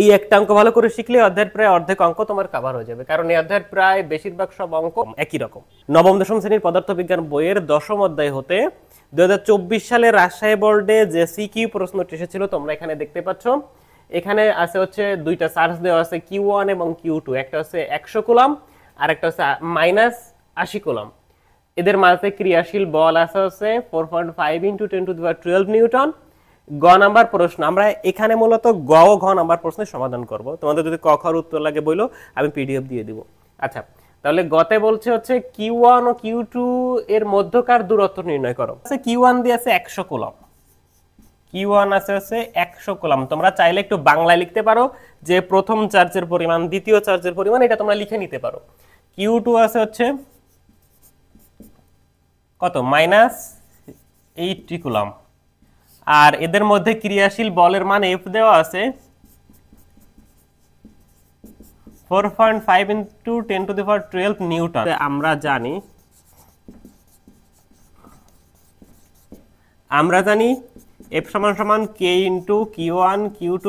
এই একটা অঙ্ক ভালো করে শিখলে অধ্যায়ের প্রায় অর্ধেক অঙ্ক তোমার কভার হয়ে যাবে, কারণ এই অধ্যায়ের প্রায় বেশিরভাগ সব অঙ্ক একই রকম। নবম দশম শ্রেণীর পদার্থবিজ্ঞান বইয়ের দশম অধ্যায় হতে 2024 সালে রাজশাহী বোর্ডে যে সিকিউ প্রশ্নটি এসেছিল তোমরা এখানে দেখতে পাচ্ছ। এখানে আছে হচ্ছে দুইটা চার্জ দেওয়া আছে Q1 এবং Q2, একটা হচ্ছে 100 কুলম্ব আর একটা হচ্ছে -80 কুলম্ব। এদের মাঝে ক্রিয়াশীল বল আছে হচ্ছে 4.5 × 10⁻12 নিউটন। গ নাম্বার প্রশ্ন আমরা এখানে মূলত গ ও ঘ নাম্বার প্রশ্নের সমাধান করব। তোমাদের যদি ক খ এর উত্তর লাগে বইলো, আমি পিডিএফ দিয়ে দিব। আচ্ছা, তাহলে গতে বলছে হচ্ছে Q1 ও Q2 এর মধ্যকার দূরত্ব নির্ণয় করো। আচ্ছা, Q1 দিয়ে আছে 100 কুলম্ব, Q1 আছে হচ্ছে 100 কুলম্ব। তোমরা চাইলে একটু বাংলায় লিখতে পারো যে প্রথম চার্জের পরিমাণ, দ্বিতীয় চার্জের পরিমাণ, এটা তোমরা লিখে নিতে পারো। Q2 আছে হচ্ছে কত, -80 কুলম্ব। আর এদের মধ্যে ক্রিয়াশীল বলের মান F দেওয়া আছে 4.5 × 10⁻12 নিউটন। আমরা জানি F সমান K × Q1 Q2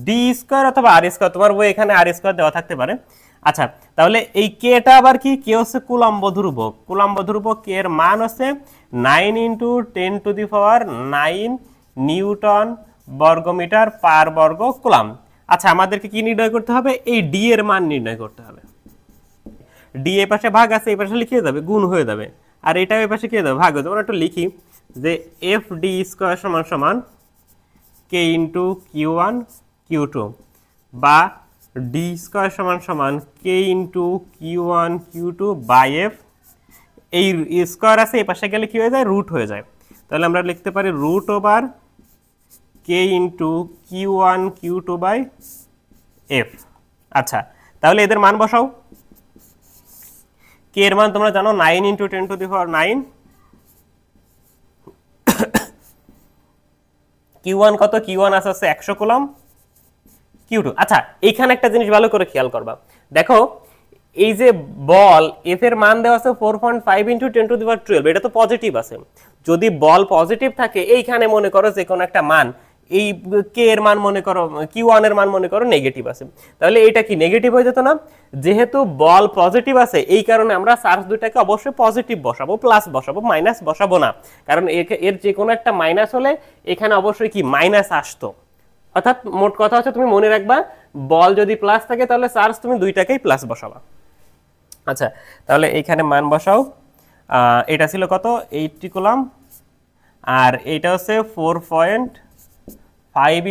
d square অথবা r স্কয়ার। তোমার বই এখানে r স্কয়ার দেওয়া থাকতে পারে। আচ্ছা, তাহলে এই k টা আবার কি? k হচ্ছে কুলম্ব ধ্রুবক। কুলম্ব ধ্রুবক k এর মান হচ্ছে 9 × 10⁹ নিউটন বর্গমিটার পার বর্গ কুলম্ব। আচ্ছা, আমাদেরকে কি নির্ণয় করতে হবে? এই d এর মান নির্ণয় করতে হবে। d এর পাশে ভাগ আছে, এই পাশে লিখে যাবে, গুণ হয়ে যাবে। আর এটা এই পাশে কি হয়ে যাবে? ভাগ হয়ে যাবে। আমরা একটু লিখি যে f d স্কয়ার সমান k × Q1 Q2 বা d স্কয়ার সমান k × Q1 Q2 f। এই স্কয়ার আছে, এই পাশে গেলে কি হয়ে যায়? রুট হয়ে যায়। তাহলে আমরা লিখতে পারি √k × Q1 Q2 f। আচ্ছা, তাহলে এদের মান বসাও। k এর মান তোমরা জানো 9 × 10⁹। Q1 কত? Q1 আছে 100 কুলম্ব। Q2, আচ্ছা এখানে একটা জিনিস ভালো করে খেয়াল করবা। দেখো, এই যে বল F এর মান দেওয়া আছে 4.5 × 10⁻12, এটা তো পজিটিভ আছে। যদি বল পজিটিভ থাকে, এইখানে মনে করো যে কোনো একটা মান, এই k এর মান মনে করো, Q1 এর মান মনে করো নেগেটিভ আছে, তাহলে এটা কি নেগেটিভ হয়ে যেত না? যেহেতু বল পজিটিভ আছে, এই কারণে আমরা চার্জ দুইটাকে অবশ্যই পজিটিভ বসাবো, প্লাস বসাবো, মাইনাস বসাবো না। কারণ এর যে কোনো একটা মাইনাস হলে এখানে অবশ্যই কি মাইনাস আসতো। অর্থাৎ মোট কথা হচ্ছে, তুমি মনে রাখবা বল যদি প্লাস থাকে তাহলে চার্জ তুমি দুইটাকেই প্লাস বসাবা। আচ্ছা, তাহলে এইখানে মান বসাও। এটা ছিল কত? 80 কুলম্ব। আর এটা হচ্ছে 4.5